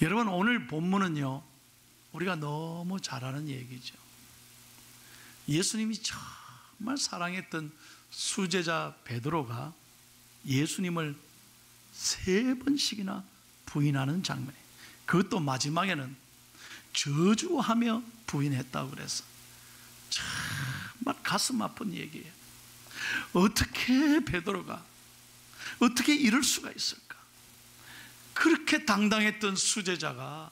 여러분, 오늘 본문은요, 우리가 너무 잘 아는 얘기죠. 예수님이 정말 사랑했던 수제자 베드로가 예수님을 3번씩이나 부인하는 장면, 그것도 마지막에는 저주하며 부인했다고 그래서 정말 가슴 아픈 얘기예요. 어떻게 베드로가 어떻게 이럴 수가 있을까? 그렇게 당당했던 수제자가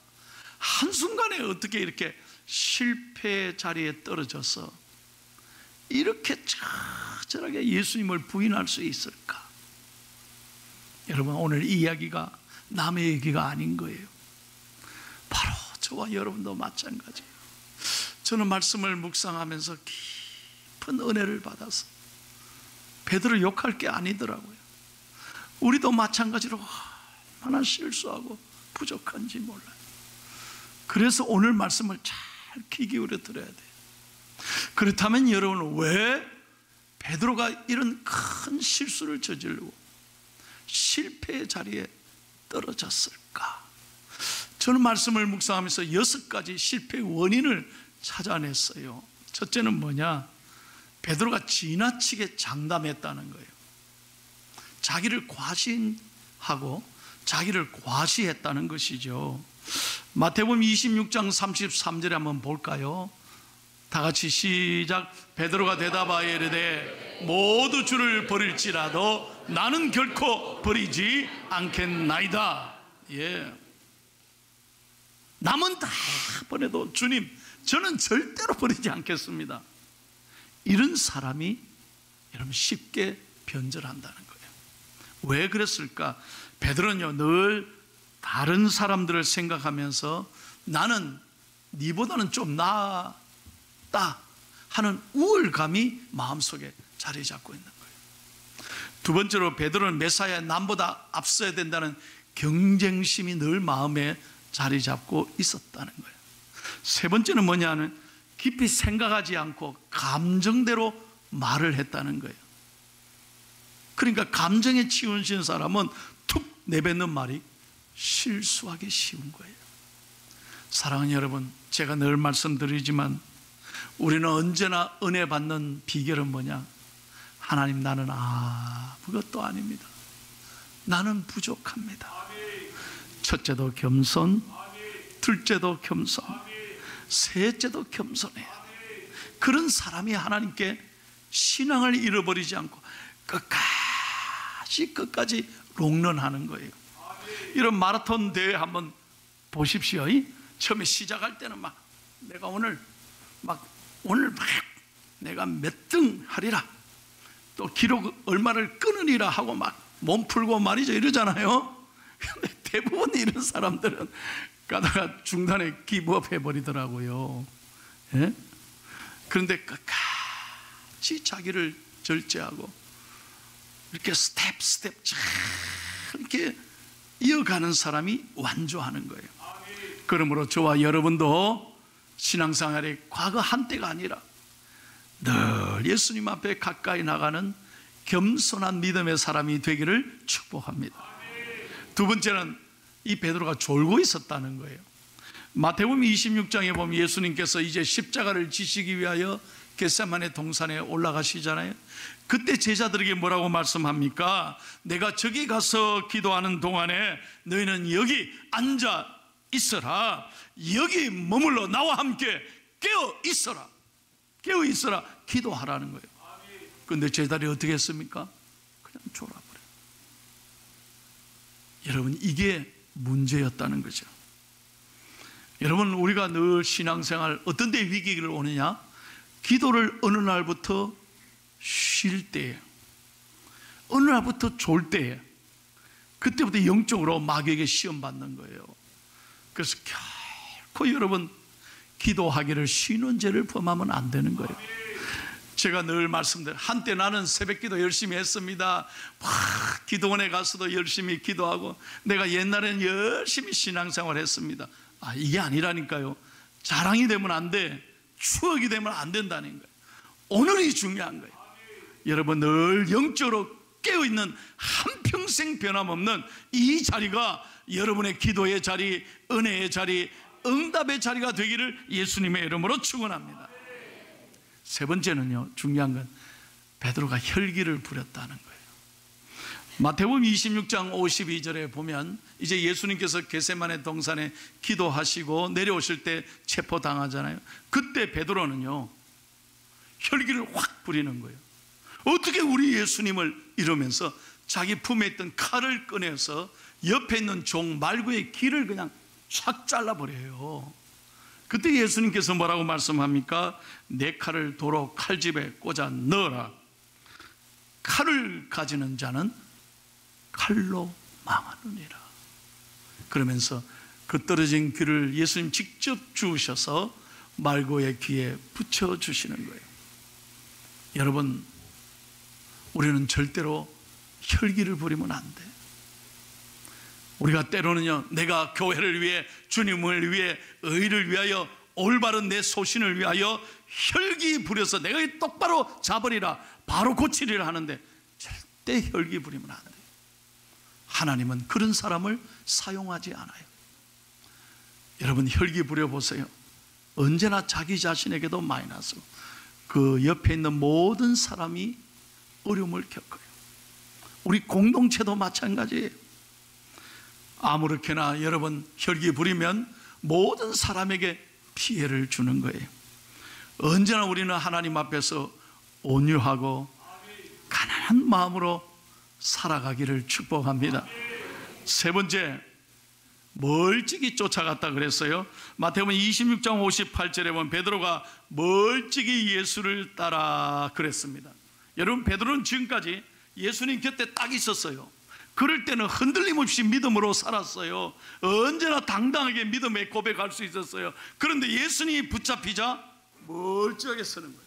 한순간에 어떻게 이렇게 실패의 자리에 떨어져서 이렇게 처절하게 예수님을 부인할 수 있을까? 여러분, 오늘 이 이야기가 남의 얘기가 아닌 거예요. 바로 저와 여러분도 마찬가지예요. 저는 말씀을 묵상하면서 깊은 은혜를 받아서 베드로 욕할 게 아니더라고요. 우리도 마찬가지로 얼마나 실수하고 부족한지 몰라요. 그래서 오늘 말씀을 잘 귀 기울여 들어야 돼요. 그렇다면 여러분은 왜 베드로가 이런 큰 실수를 저지르고 실패의 자리에 떨어졌을까? 저는 말씀을 묵상하면서 6가지 실패의 원인을 찾아냈어요. 첫째는 뭐냐? 베드로가 지나치게 장담했다는 거예요. 자기를 과신하고 자기를 과시했다는 것이죠. 마태복음 26장 33절에 한번 볼까요? 다 같이 시작. 베드로가 대답하여 이르되 모두 주를 버릴지라도 나는 결코 버리지 않겠나이다. 예. 남은 다 버려도 주님, 저는 절대로 버리지 않겠습니다. 이런 사람이 여러분 쉽게 변절한다는 거예요. 왜 그랬을까? 베드로는요, 늘 다른 사람들을 생각하면서 나는 네보다는 좀 낫다 하는 우월감이 마음속에 자리 잡고 있는 거예요. 두 번째로 베드로는 메사야 남보다 앞서야 된다는 경쟁심이 늘 마음에 자리 잡고 있었다는 거예요. 세 번째는 뭐냐면 깊이 생각하지 않고 감정대로 말을 했다는 거예요. 그러니까 감정에 치우친 사람은 툭 내뱉는 말이 실수하기 쉬운 거예요. 사랑하는 여러분, 제가 늘 말씀드리지만 우리는 언제나 은혜 받는 비결은 뭐냐? 하나님, 나는 아무것도 아닙니다. 나는 부족합니다. 첫째도 겸손, 둘째도 겸손, 셋째도 겸손해요. 그런 사람이 하나님께 신앙을 잃어버리지 않고 끝까지 롱런하는 거예요. 이런 마라톤 대회 한번 보십시오. 처음에 시작할 때는 내가 오늘 내가 몇 등 하리라, 또 기록 얼마를 끊으리라 하고 몸 풀고 말이죠, 이러잖아요. 근데 대부분 이런 사람들은 가다가 중간에 기브업 해버리더라고요. 예? 그런데 끝까지 자기를 절제하고 이렇게 스텝 이렇게 이어가는 사람이 완주하는 거예요. 그러므로 저와 여러분도 신앙생활의 과거 한때가 아니라 늘 예수님 앞에 가까이 나가는 겸손한 믿음의 사람이 되기를 축복합니다. 두 번째는 이 베드로가 졸고 있었다는 거예요. 마태복음 26장에 보면 예수님께서 이제 십자가를 지시기 위하여 겟세마네 동산에 올라가시잖아요. 그때 제자들에게 뭐라고 말씀합니까? 내가 저기 가서 기도하는 동안에 너희는 여기 앉아 있어라. 여기 머물러 나와 함께 깨어 있어라. 깨어 있어라. 기도하라는 거예요. 그런데 제자들이 어떻게 했습니까? 그냥 졸아버려요. 여러분, 이게 문제였다는 거죠. 여러분, 우리가 늘 신앙생활 어떤 데 위기를 오느냐? 기도를 어느 날부터 쉴 때에, 어느 날부터 졸 때에, 그때부터 영적으로 마귀에게 시험 받는 거예요. 그래서 결코 여러분 기도하기를 쉬는 죄를 범하면 안 되는 거예요. 제가 늘 말씀드려요. 한때 나는 새벽기도 열심히 했습니다. 기도원에 가서도 열심히 기도하고 내가 옛날에는 열심히 신앙생활 했습니다. 이게 아니라니까요. 자랑이 되면 안 돼. 추억이 되면 안 된다는 거예요. 오늘이 중요한 거예요. 여러분, 늘 영적으로 깨어있는 한평생 변함없는 이 자리가 여러분의 기도의 자리, 은혜의 자리, 응답의 자리가 되기를 예수님의 이름으로 축원합니다. 세 번째는요, 중요한 건 베드로가 혈기를 부렸다는 거예요. 마태복음 26장 52절에 보면 이제 예수님께서 겟세마네 동산에 기도하시고 내려오실 때 체포당하잖아요. 그때 베드로는요 혈기를 확 부리는 거예요. 어떻게 우리 예수님을 이러면서 자기 품에 있던 칼을 꺼내서 옆에 있는 종 말구의 귀를 그냥 쫙 잘라버려요. 그때 예수님께서 뭐라고 말씀합니까? 내 칼을 도로 칼집에 꽂아 넣어라. 칼을 가지는 자는 칼로 망하느니라. 그러면서 그 떨어진 귀를 예수님 직접 주우셔서 말고의 귀에 붙여주시는 거예요. 여러분, 우리는 절대로 혈기를 부리면 안 돼. 우리가 때로는요, 내가 교회를 위해, 주님을 위해, 의를 위하여, 올바른 내 소신을 위하여 혈기 부려서 내가 똑바로 잡으리라, 바로 고치리라 하는데 절대 혈기 부리면 안 돼요. 하나님은 그런 사람을 사용하지 않아요. 여러분, 혈기 부려보세요. 언제나 자기 자신에게도 마이너스, 그 옆에 있는 모든 사람이 어려움을 겪어요. 우리 공동체도 마찬가지예요. 아무렇게나 여러분 혈기 부리면 모든 사람에게 피해를 주는 거예요. 언제나 우리는 하나님 앞에서 온유하고 가난한 마음으로 살아가기를 축복합니다. 세 번째, 멀찍이 쫓아갔다 그랬어요. 마태복음 26장 58절에 보면 베드로가 멀찍이 예수를 따라 그랬습니다. 여러분, 베드로는 지금까지 예수님 곁에 딱 있었어요. 그럴 때는 흔들림 없이 믿음으로 살았어요. 언제나 당당하게 믿음의 고백할 수 있었어요. 그런데 예수님이 붙잡히자 멀찍하게 서는 거예요.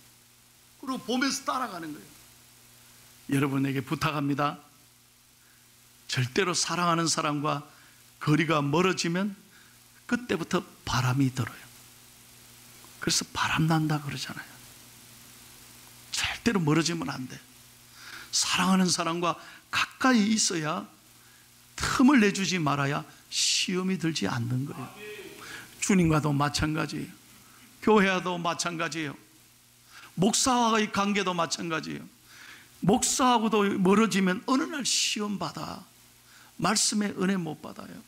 그리고 보면서 따라가는 거예요. 여러분에게 부탁합니다. 절대로 사랑하는 사람과 거리가 멀어지면 그때부터 바람이 들어요. 그래서 바람 난다 그러잖아요. 절대로 멀어지면 안 돼. 사랑하는 사람과 가까이 있어야, 틈을 내주지 말아야 시험이 들지 않는 거예요. 주님과도 마찬가지예요. 교회와도 마찬가지예요. 목사와의 관계도 마찬가지예요. 목사하고도 멀어지면 어느 날 시험 받아 말씀의 은혜 못 받아요.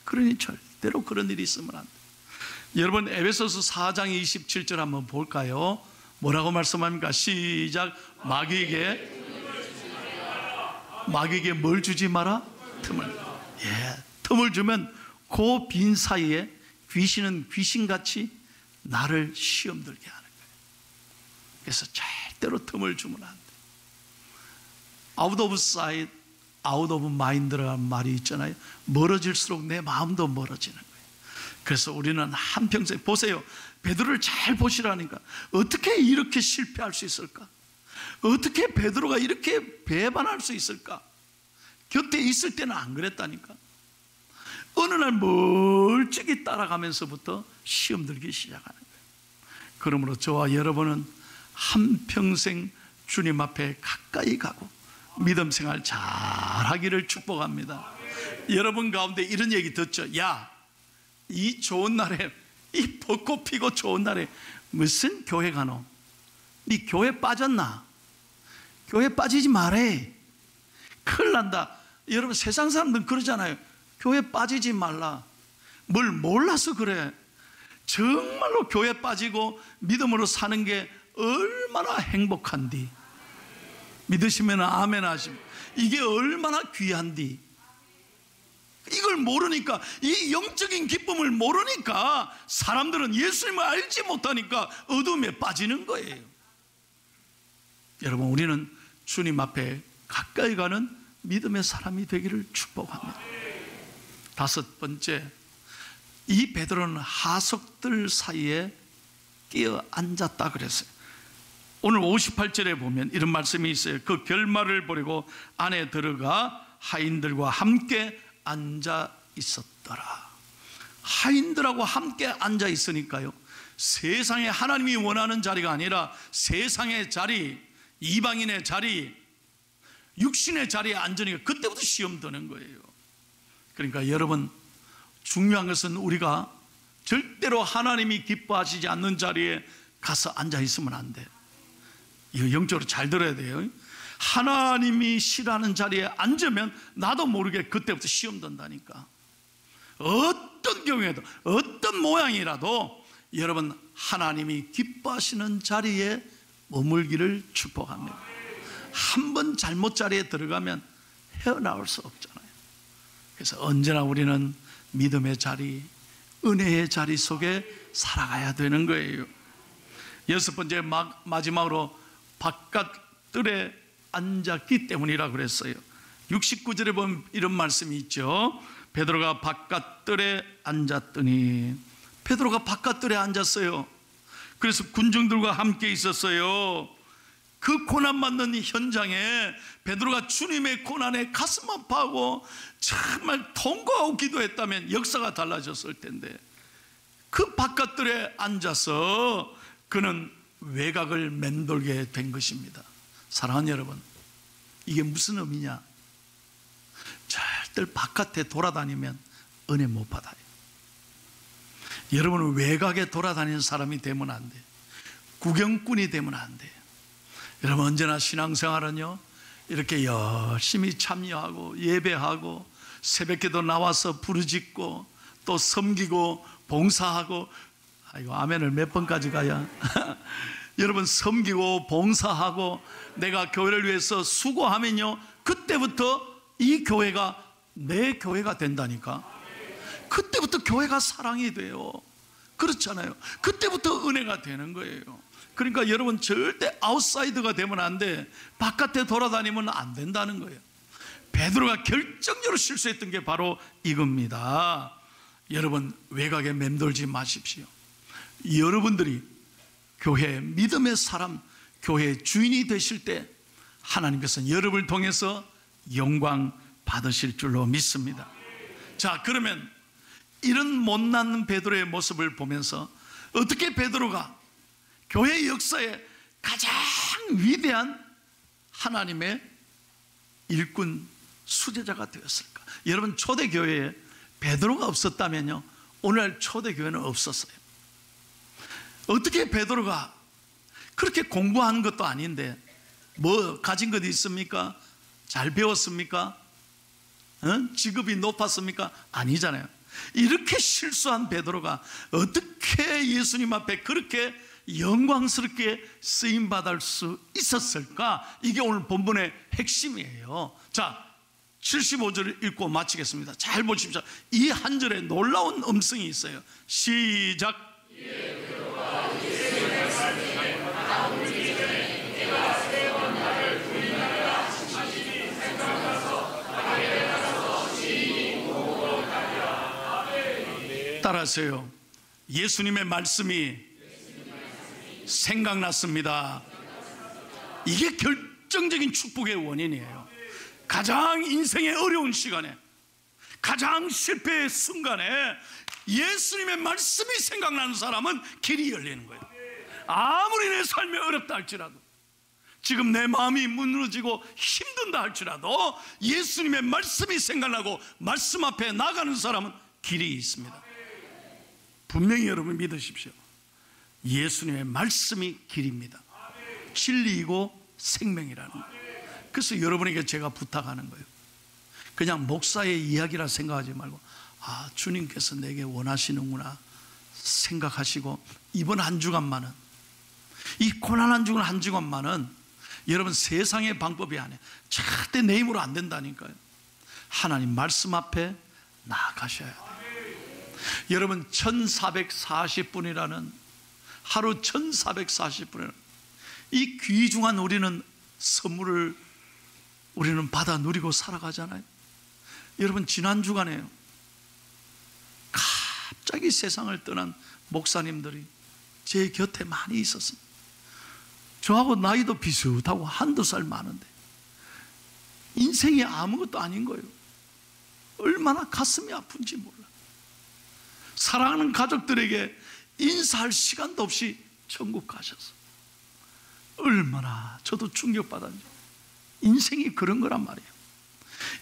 그러니 절대로 그런 일이 있으면 안 돼요. 여러분, 에베소서 4장 27절 한번 볼까요? 뭐라고 말씀합니까? 시작. 마귀에게 뭘 주지 마라? 틈을. 틈을 주면 그 빈 사이에 귀신은 귀신같이 나를 시험 들게 하는 거예요. 그래서 절대로 틈을 주면 안 돼. Out of sight, out of mind라는 말이 있잖아요. 멀어질수록 내 마음도 멀어지는 거예요. 그래서 우리는 한평생, 보세요, 베드로를 잘 보시라니까. 어떻게 이렇게 실패할 수 있을까? 어떻게 베드로가 이렇게 배반할 수 있을까? 곁에 있을 때는 안 그랬다니까. 어느 날 멀찍이 따라가면서부터 시험 들기 시작하는 거예요. 그러므로 저와 여러분은 한평생 주님 앞에 가까이 가고 믿음 생활 잘 하기를 축복합니다. 여러분 가운데 이런 얘기 듣죠? 야, 이 좋은 날에, 이 벚꽃 피고 좋은 날에 무슨 교회 가노? 네 교회 빠졌나? 교회 빠지지 말해. 큰일 난다. 여러분, 세상 사람들은 그러잖아요. 교회 빠지지 말라. 뭘 몰라서 그래. 정말로 교회 빠지고 믿음으로 사는 게 얼마나 행복한디. 믿으시면 아멘 하시면, 이게 얼마나 귀한디. 이걸 모르니까, 이 영적인 기쁨을 모르니까 사람들은 예수님을 알지 못하니까 어둠에 빠지는 거예요. 여러분, 우리는 주님 앞에 가까이 가는 믿음의 사람이 되기를 축복합니다. 다섯 번째, 이 베드로는 하석들 사이에 끼어 앉았다 그랬어요. 오늘 58절에 보면 이런 말씀이 있어요. 그 결말을 버리고 안에 들어가 하인들과 함께 앉아 있었더라. 하인들하고 함께 앉아 있으니까요, 세상에 하나님이 원하는 자리가 아니라 세상의 자리, 이방인의 자리, 육신의 자리에 앉으니까 그때부터 시험 드는 거예요. 그러니까 여러분, 중요한 것은 우리가 절대로 하나님이 기뻐하시지 않는 자리에 가서 앉아 있으면 안 돼. 이거 영적으로 잘 들어야 돼요. 하나님이 싫어하는 자리에 앉으면 나도 모르게 그때부터 시험 든다니까. 어떤 경우에도, 어떤 모양이라도 여러분, 하나님이 기뻐하시는 자리에 머물기를 축복합니다. 한번 잘못 자리에 들어가면 헤어나올 수 없잖아요. 그래서 언제나 우리는 믿음의 자리, 은혜의 자리 속에 살아가야 되는 거예요. 여섯 번째, 마지막으로 바깥뜰에 앉았기 때문이라고 그랬어요. 69절에 보면 이런 말씀이 있죠. 베드로가 바깥뜰에 앉았더니, 베드로가 바깥뜰에 앉았어요. 그래서 군중들과 함께 있었어요. 그 고난받는 현장에 베드로가 주님의 고난에 가슴 아파하고 정말 통곡하고 기도했다면 역사가 달라졌을 텐데, 그 바깥뜰에 앉아서 그는 외곽을 맴돌게 된 것입니다. 사랑하는 여러분, 이게 무슨 의미냐? 절대 바깥에 돌아다니면 은혜 못 받아요. 여러분은 외곽에 돌아다니는 사람이 되면 안 돼요. 구경꾼이 되면 안 돼요. 여러분, 언제나 신앙생활은요, 이렇게 열심히 참여하고 예배하고 새벽에도 나와서 부르짖고 또 섬기고 봉사하고, 아이고 아멘을 몇 번까지 가야 여러분, 섬기고 봉사하고 내가 교회를 위해서 수고하면요, 그때부터 이 교회가 내 교회가 된다니까. 그때부터 교회가 사랑이 돼요. 그렇잖아요. 그때부터 은혜가 되는 거예요. 그러니까 여러분, 절대 아웃사이더가 되면 안 돼. 바깥에 돌아다니면 안 된다는 거예요. 베드로가 결정적으로 실수했던 게 바로 이겁니다. 여러분, 외곽에 맴돌지 마십시오. 여러분들이 교회 믿음의 사람, 교회 주인이 되실 때 하나님께서는 여러분을 통해서 영광 받으실 줄로 믿습니다. 자, 그러면 이런 못난 베드로의 모습을 보면서 어떻게 베드로가 교회 역사에 가장 위대한 하나님의 일꾼 수제자가 되었을까? 여러분, 초대교회에 베드로가 없었다면요, 오늘날 초대교회는 없었어요. 어떻게 베드로가 그렇게 공부한 것도 아닌데 뭐 가진 것 있습니까? 잘 배웠습니까? 직업이 높았습니까? 아니잖아요. 이렇게 실수한 베드로가 어떻게 예수님 앞에 그렇게 영광스럽게 쓰임받을 수 있었을까? 이게 오늘 본문의 핵심이에요. 자, 75절을 읽고 마치겠습니다. 잘 보십시오. 이 한 절에 놀라운 음성이 있어요. 시작. 따라하세요. 예수님의 말씀이 생각났습니다. 이게 결정적인 축복의 원인이에요. 가장 인생의 어려운 시간에, 가장 실패의 순간에 예수님의 말씀이 생각나는 사람은 길이 열리는 거예요. 아무리 내 삶이 어렵다 할지라도, 지금 내 마음이 무너지고 힘든다 할지라도 예수님의 말씀이 생각나고 말씀 앞에 나가는 사람은 길이 있습니다. 분명히 여러분 믿으십시오. 예수님의 말씀이 길입니다. 진리이고 생명이라는 거예요. 그래서 여러분에게 제가 부탁하는 거예요. 그냥 목사의 이야기라 생각하지 말고, 아, 주님께서 내게 원하시는구나 생각하시고, 이번 한 주간만은, 이 고난 한 주간 한 주간만은 여러분, 세상의 방법이 아니에요. 절대 내 힘으로 안 된다니까요. 하나님 말씀 앞에 나아가셔야 돼요. 여러분, 1440분이라는, 하루 1440분이라는 이 귀중한 우리는 선물을 우리는 받아 누리고 살아가잖아요. 여러분, 지난 주간에요, 갑자기 세상을 떠난 목사님들이 제 곁에 많이 있었습니다. 저하고 나이도 비슷하고 한두 살 많은데 인생이 아무것도 아닌 거예요. 얼마나 가슴이 아픈지 몰라. 사랑하는 가족들에게 인사할 시간도 없이 천국 가셔서 얼마나 저도 충격받았는지. 인생이 그런 거란 말이에요.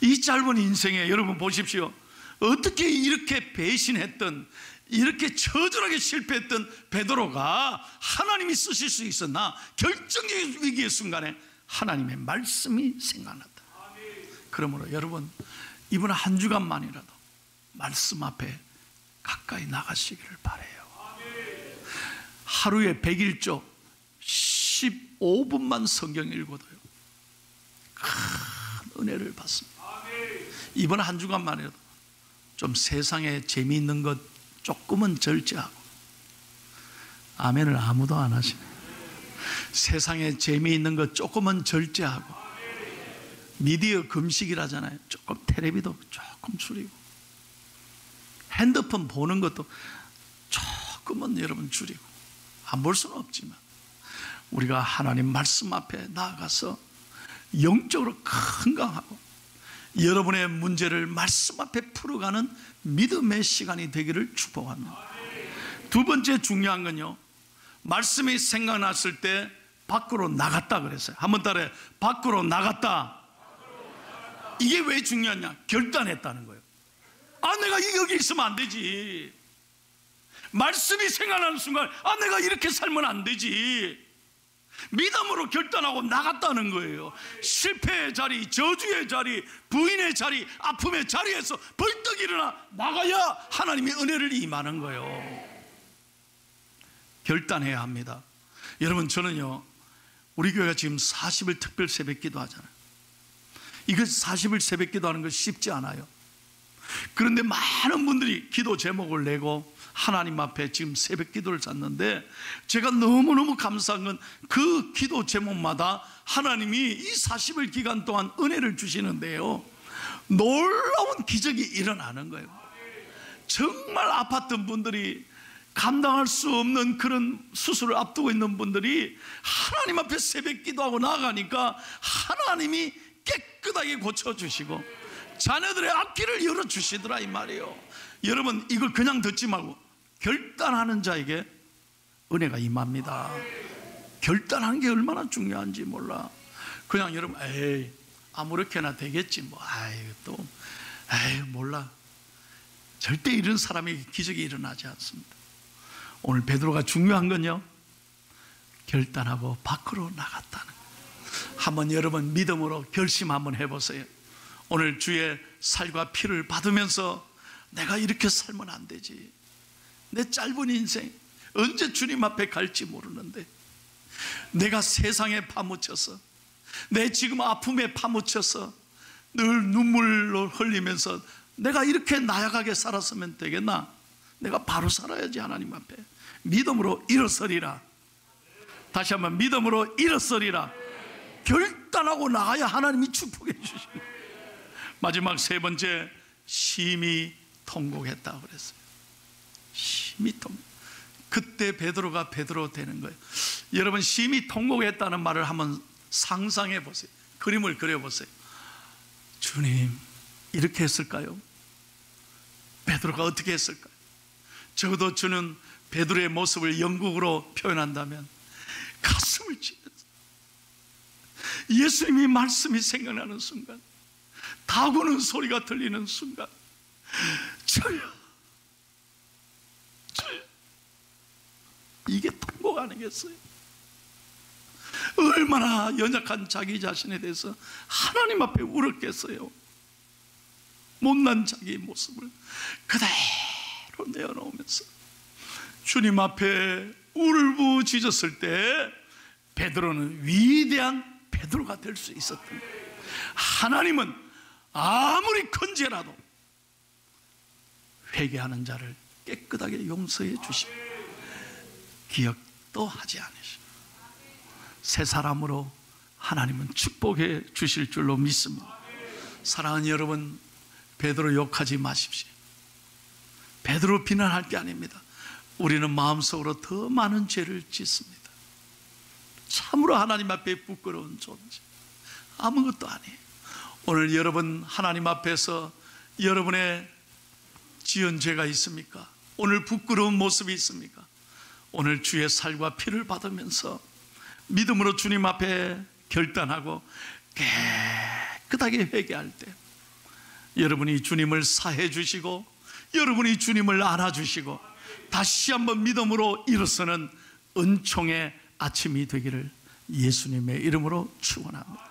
이 짧은 인생에 여러분 보십시오. 어떻게 이렇게 배신했던, 이렇게 처절하게 실패했던 베드로가 하나님이 쓰실 수 있었나? 결정적인 위기의 순간에 하나님의 말씀이 생각났다. 그러므로 여러분, 이번 한 주간만이라도 말씀 앞에 가까이 나가시기를 바라요. 하루에 100일조 15분만 성경 읽어도요, 큰 은혜를 받습니다. 이번 한 주간만이라도 좀 세상에 재미있는 것 조금은 절제하고, 아멘을 아무도 안 하시네. 세상에 재미있는 것 조금은 절제하고, 미디어 금식이라잖아요. 조금 텔레비도 조금 줄이고, 핸드폰 보는 것도 조금은 여러분 줄이고, 안 볼 수는 없지만 우리가 하나님 말씀 앞에 나아가서 영적으로 건강하고 여러분의 문제를 말씀 앞에 풀어가는 믿음의 시간이 되기를 축복합니다. 두 번째 중요한 건요, 말씀이 생각났을 때 밖으로 나갔다 그랬어요. 한번 따라해. 밖으로 나갔다. 이게 왜 중요하냐? 결단했다는 거예요. 아, 내가 여기 있으면 안 되지. 말씀이 생각나는 순간, 아, 내가 이렇게 살면 안 되지. 믿음으로 결단하고 나갔다는 거예요. 실패의 자리, 저주의 자리, 부인의 자리, 아픔의 자리에서 벌떡 일어나 나가야 하나님의 은혜를 임하는 거예요. 결단해야 합니다. 여러분, 저는요, 우리 교회가 지금 40일 특별 새벽 기도 하잖아요. 이거 40일 새벽 기도 하는 거 쉽지 않아요. 그런데 많은 분들이 기도 제목을 내고 하나님 앞에 지금 새벽 기도를 잤는데, 제가 너무너무 감사한 건 그 기도 제목마다 하나님이 이 40일 기간 동안 은혜를 주시는데요, 놀라운 기적이 일어나는 거예요. 정말 아팠던 분들이, 감당할 수 없는 그런 수술을 앞두고 있는 분들이 하나님 앞에 새벽 기도하고 나가니까 하나님이 깨끗하게 고쳐주시고 자녀들의 앞길을 열어주시더라, 이 말이에요. 여러분, 이걸 그냥 듣지 말고 결단하는 자에게 은혜가 임합니다. 결단하는 게 얼마나 중요한지 몰라. 그냥 여러분, 에이, 아무렇게나 되겠지 뭐, 아이, 또, 에이, 몰라. 절대 이런 사람에게 기적이 일어나지 않습니다. 오늘 베드로가 중요한 건요, 결단하고 밖으로 나갔다는 거예요. 한번 여러분 믿음으로 결심 한번 해보세요. 오늘 주의 살과 피를 받으면서 내가 이렇게 살면 안 되지. 내 짧은 인생 언제 주님 앞에 갈지 모르는데, 내가 세상에 파묻혀서, 내 지금 아픔에 파묻혀서 늘 눈물로 흘리면서 내가 이렇게 나약하게 살았으면 되겠나? 내가 바로 살아야지. 하나님 앞에 믿음으로 일어서리라. 다시 한번, 믿음으로 일어서리라. 결단하고 나가야 하나님이 축복해 주십니다. 마지막 세 번째, 심히 통곡했다고 그랬어요. 심히 통곡. 그때 베드로가 베드로 되는 거예요. 여러분, 심히 통곡했다는 말을 한번 상상해 보세요. 그림을 그려보세요. 주님, 이렇게 했을까요? 베드로가 어떻게 했을까요? 적어도 저는 베드로의 모습을 영국으로 표현한다면 가슴을 치면서, 예수님이 말씀이 생각나는 순간, 다구는 소리가 들리는 순간, 저요, 이게 통곡 아니겠어요? 얼마나 연약한 자기 자신에 대해서 하나님 앞에 울었겠어요. 못난 자기의 모습을 그대로 내어놓으면서 주님 앞에 울부짖었을 때 베드로는 위대한 베드로가 될 수 있었던 거예요. 하나님은 아무리 건재라도 회개하는 자를 깨끗하게 용서해 주시고 기억도 하지 않으시고 새 사람으로 하나님은 축복해 주실 줄로 믿습니다. 사랑하는 여러분, 베드로 욕하지 마십시오. 베드로 비난할 게 아닙니다. 우리는 마음속으로 더 많은 죄를 짓습니다. 참으로 하나님 앞에 부끄러운 존재, 아무것도 아니에요. 오늘 여러분 하나님 앞에서 여러분의 지은 죄가 있습니까? 오늘 부끄러운 모습이 있습니까? 오늘 주의 살과 피를 받으면서 믿음으로 주님 앞에 결단하고 깨끗하게 회개할 때 여러분이 주님을 사해 주시고 여러분이 주님을 안아주시고 다시 한번 믿음으로 일어서는 은총의 아침이 되기를 예수님의 이름으로 축원합니다.